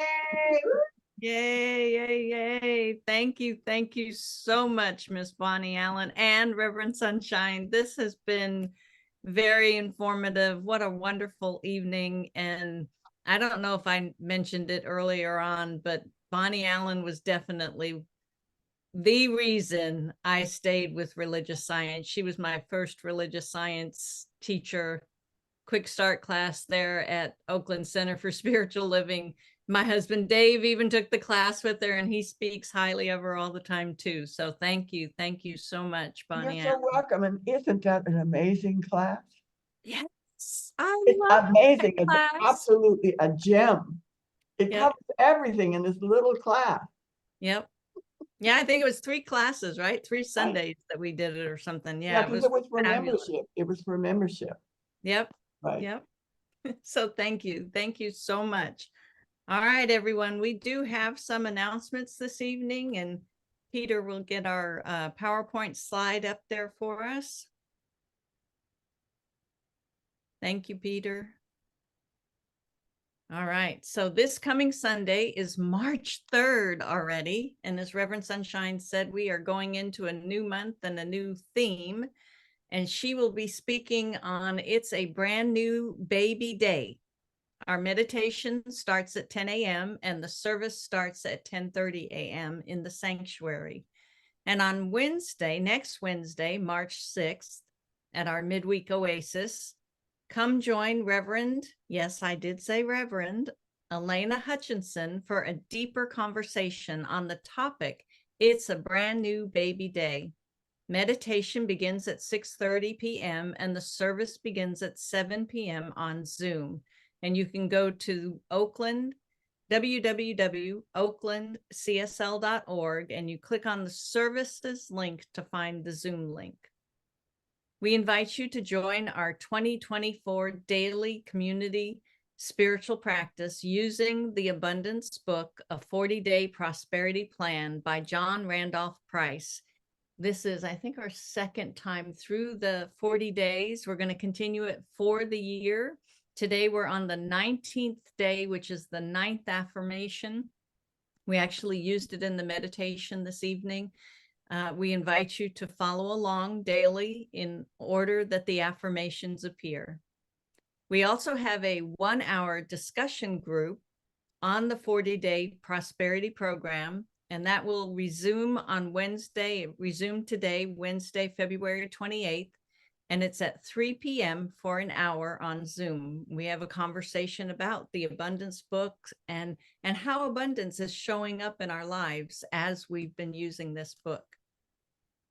Yay, yay, yay. Thank you. Thank you so much, Miss Bonnie Allen and Reverend Sunshine. This has been very informative. What a wonderful evening. And I don't know if I mentioned it earlier on, but Bonnie Allen was definitely the reason I stayed with religious science. She was my first religious science teacher, quick start class there at Oakland Center for Spiritual Living. My husband, Dave, even took the class with her, and he speaks highly of her all the time too. So thank you. Thank you so much, Bonnie. You're so welcome. And isn't that an amazing class? Yes, It's love amazing. It's class. absolutely a gem. It covers everything in this little class. Yep. Yeah, I think it was 3 classes, right? 3 Sundays that we did it or something. Yeah, because it was for fabulous. membership. It was for membership. Yep. Right. Yep. So thank you. Thank you so much. All right, everyone. We do have some announcements this evening, and Peter will get our PowerPoint slide up there for us. Thank you, Peter. All right. So this coming Sunday is March 3rd already. And as Reverend Sunshine said, we are going into a new month and a new theme. And she will be speaking on It's a Brand New Baby Day. Our meditation starts at 10 a.m. and the service starts at 10:30 a.m. in the sanctuary. And on Wednesday, next Wednesday, March 6th, at our midweek oasis, come join Reverend, yes, I did say Reverend, Elena Hutchinson for a deeper conversation on the topic, It's a Brand New Baby Day. Meditation begins at 6:30 p.m. and the service begins at 7 p.m. on Zoom. And you can go to Oakland, www.oaklandcsl.org, and you click on the services link to find the Zoom link. We invite you to join our 2024 daily community spiritual practice using the Abundance Book, A 40-Day Prosperity Plan by John Randolph Price. This is, I think, our second time through the 40 days. We're going to continue it for the year. Today, we're on the 19th day, which is the 9th affirmation. We actually used it in the meditation this evening. We invite you to follow along daily in order that the affirmations appear. We also have a 1-hour discussion group on the 40-day prosperity program, and that will resume on Wednesday. It resumed today, Wednesday, February 28th, and it's at 3 p.m. for an hour on Zoom. We have a conversation about the Abundance Book and how abundance is showing up in our lives as we've been using this book.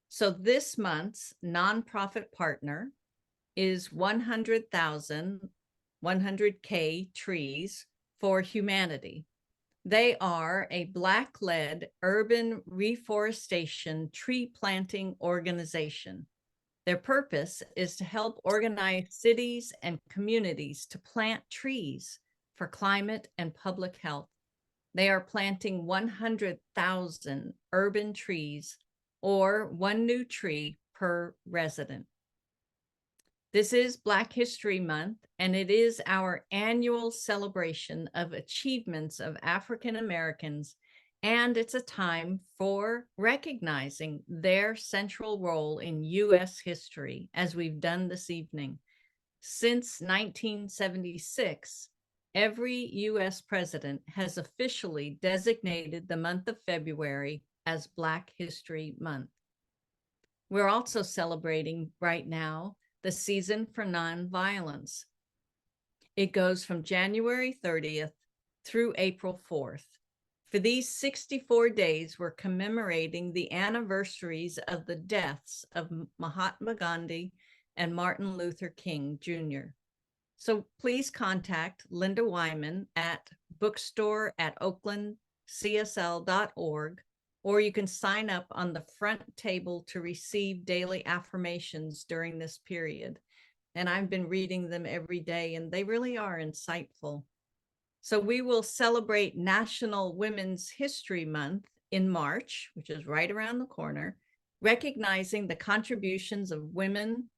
So this month's nonprofit partner is 100K trees for humanity. They are a Black-led urban reforestation tree planting organization. Their purpose is to help organize cities and communities to plant trees for climate and public health. They are planting 100,000 urban trees, or one new tree per resident. This is Black History Month, and it is our annual celebration of achievements of African Americans, and it's a time for recognizing their central role in U.S. history, as we've done this evening. Since 1976, every U.S. president has officially designated the month of February as Black History Month. We're also celebrating right now the Season for Nonviolence. It goes from January 30th through April 4th. For these 64 days, we're commemorating the anniversaries of the deaths of Mahatma Gandhi and Martin Luther King Jr. So please contact Linda Wyman at bookstore@oaklandcsl.org, or you can sign up on the front table to receive daily affirmations during this period. And I've been reading them every day, and they really are insightful. So we will celebrate National Women's History Month in March, which is right around the corner, recognizing the contributions of women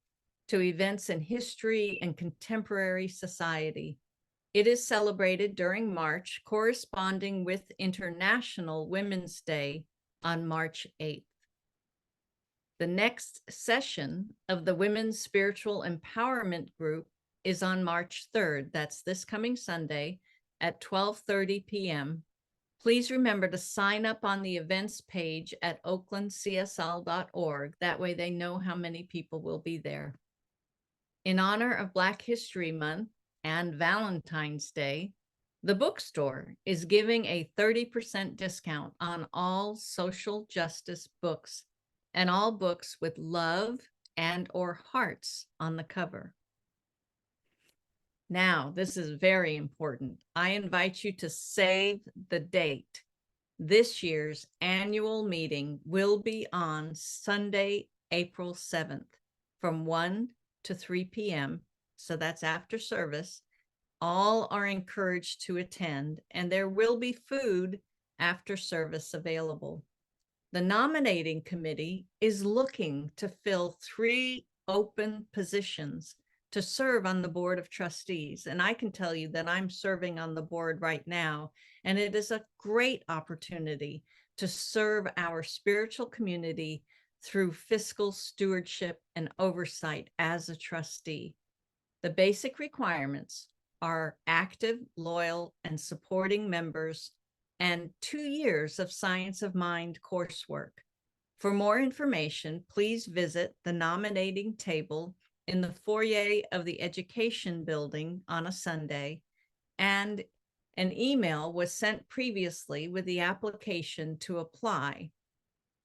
to events in history and contemporary society. It is celebrated during March, corresponding with International Women's Day on March 8th. The next session of the Women's Spiritual Empowerment Group is on March 3rd. That's this coming Sunday at 12:30 p.m. Please remember to sign up on the events page at oaklandcsl.org. That way they know how many people will be there. In honor of Black History Month and Valentine's Day, the bookstore is giving a 30% discount on all social justice books and all books with love and/or hearts on the cover. Now, this is very important. I invite you to save the date. This year's annual meeting will be on Sunday, April 7th from 1 to 3 p.m. So that's after service. All are encouraged to attend, and there will be food after service available. The nominating committee is looking to fill 3 open positions to serve on the Board of Trustees. And I can tell you that I'm serving on the board right now, and it is a great opportunity to serve our spiritual community through fiscal stewardship and oversight as a trustee. The basic requirements are active, loyal, and supporting members and 2 years of Science of Mind coursework. For more information, please visit the nominating table in the foyer of the Education Building on a Sunday, and an email was sent previously with the application to apply.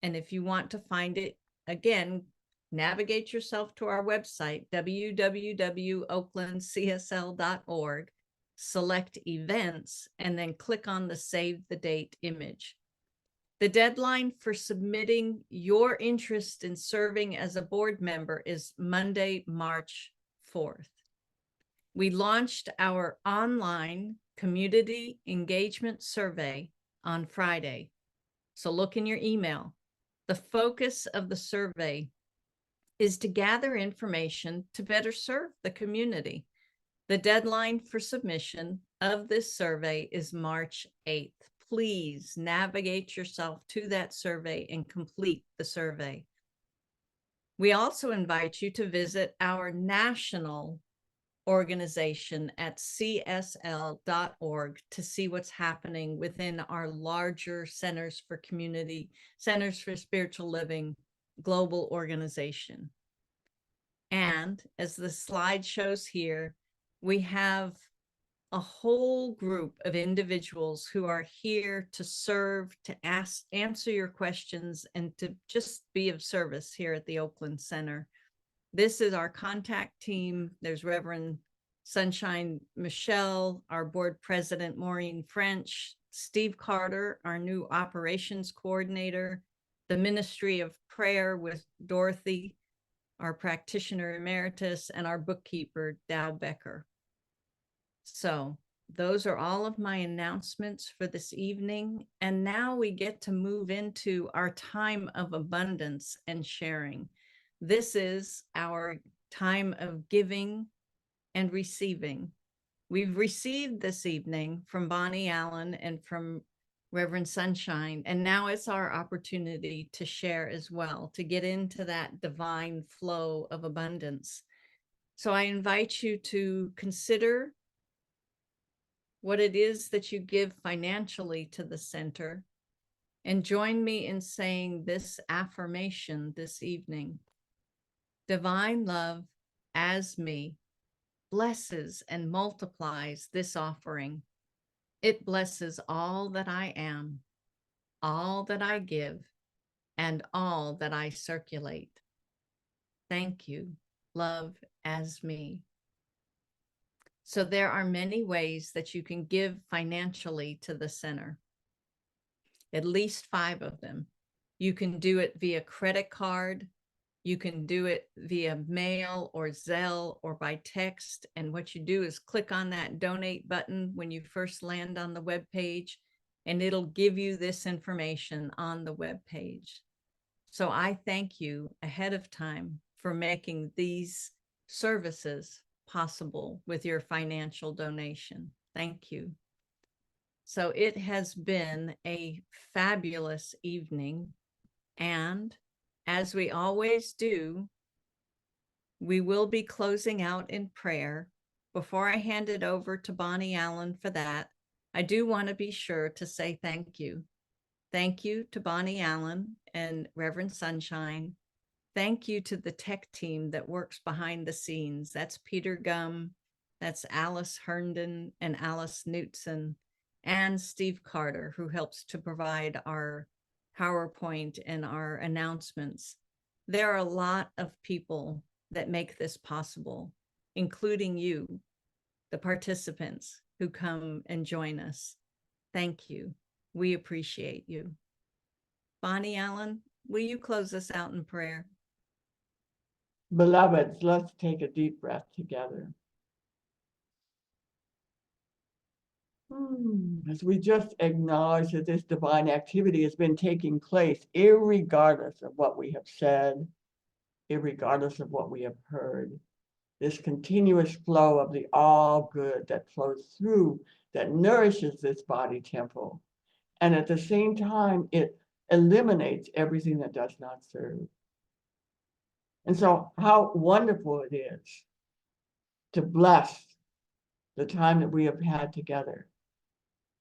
And if you want to find it, again, navigate yourself to our website, www.oaklandcsl.org, select events, and then click on the Save the Date image. The deadline for submitting your interest in serving as a board member is Monday, March 4th. We launched our online community engagement survey on Friday, so look in your email. The focus of the survey is to gather information to better serve the community. The deadline for submission of this survey is March 8th. Please navigate yourself to that survey and complete the survey. We also invite you to visit our national organization at csl.org to see what's happening within our larger Centers for Spiritual Living global organization. And as the slide shows here, we have a whole group of individuals who are here to serve, to answer your questions, and to just be of service here at the Oakland Center. This is our contact team. There's Reverend Sunshine Michelle, our board president, Maureen French, Steve Carter, our new operations coordinator, the Ministry of Prayer with Dorothy, our practitioner emeritus, and our bookkeeper, Dow Becker. So those are all of my announcements for this evening. And now we get to move into our time of abundance and sharing. This is our time of giving and receiving. We've received this evening from Bonnie Allen and from Reverend Sunshine, and now it's our opportunity to share as well, to get into that divine flow of abundance. So I invite you to consider what it is that you give financially to the center, and join me in saying this affirmation this evening. Divine love as me blesses and multiplies this offering. It blesses all that I am, all that I give, and all that I circulate. Thank you, love as me. So there are many ways that you can give financially to the center, at least 5 of them. You can do it via credit card. You can do it via mail or Zelle or by text. And what you do is click on that donate button when you first land on the web page, and it'll give you this information on the web page. So I thank you ahead of time for making these services possible with your financial donation. Thank you. So it has been a fabulous evening, and as we always do, we will be closing out in prayer. Before I hand it over to Bonnie Allen for that, I do want to be sure to say thank you. Thank you to Bonnie Allen and Reverend Sunshine. Thank you to the tech team that works behind the scenes. That's Peter Gum, that's Alice Herndon and Alice Knutson, and Steve Carter, who helps to provide our PowerPoint and our announcements. There are a lot of people that make this possible, including you, the participants who come and join us. Thank you. We appreciate you. Bonnie Allen, will you close us out in prayer? Beloveds, let's take a deep breath together. As we just acknowledge that this divine activity has been taking place, irregardless of what we have said, irregardless of what we have heard, this continuous flow of the all good that flows through, that nourishes this body temple. And at the same time, it eliminates everything that does not serve. And so how wonderful it is to bless the time that we have had together,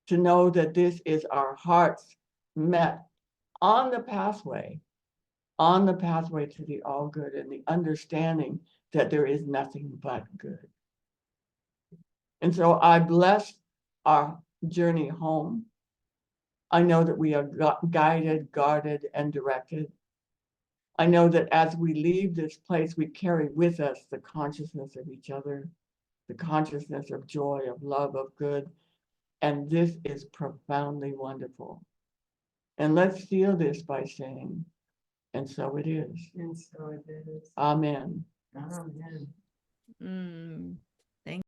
to know that this is our hearts met on the pathway to the all good, and the understanding that there is nothing but good. And so I bless our journey home. I know that we are guided, guarded, and directed. I know that as we leave this place, we carry with us the consciousness of each other, the consciousness of joy, of love, of good. And this is profoundly wonderful. And let's seal this by saying, and so it is. And so it is. Amen. Amen.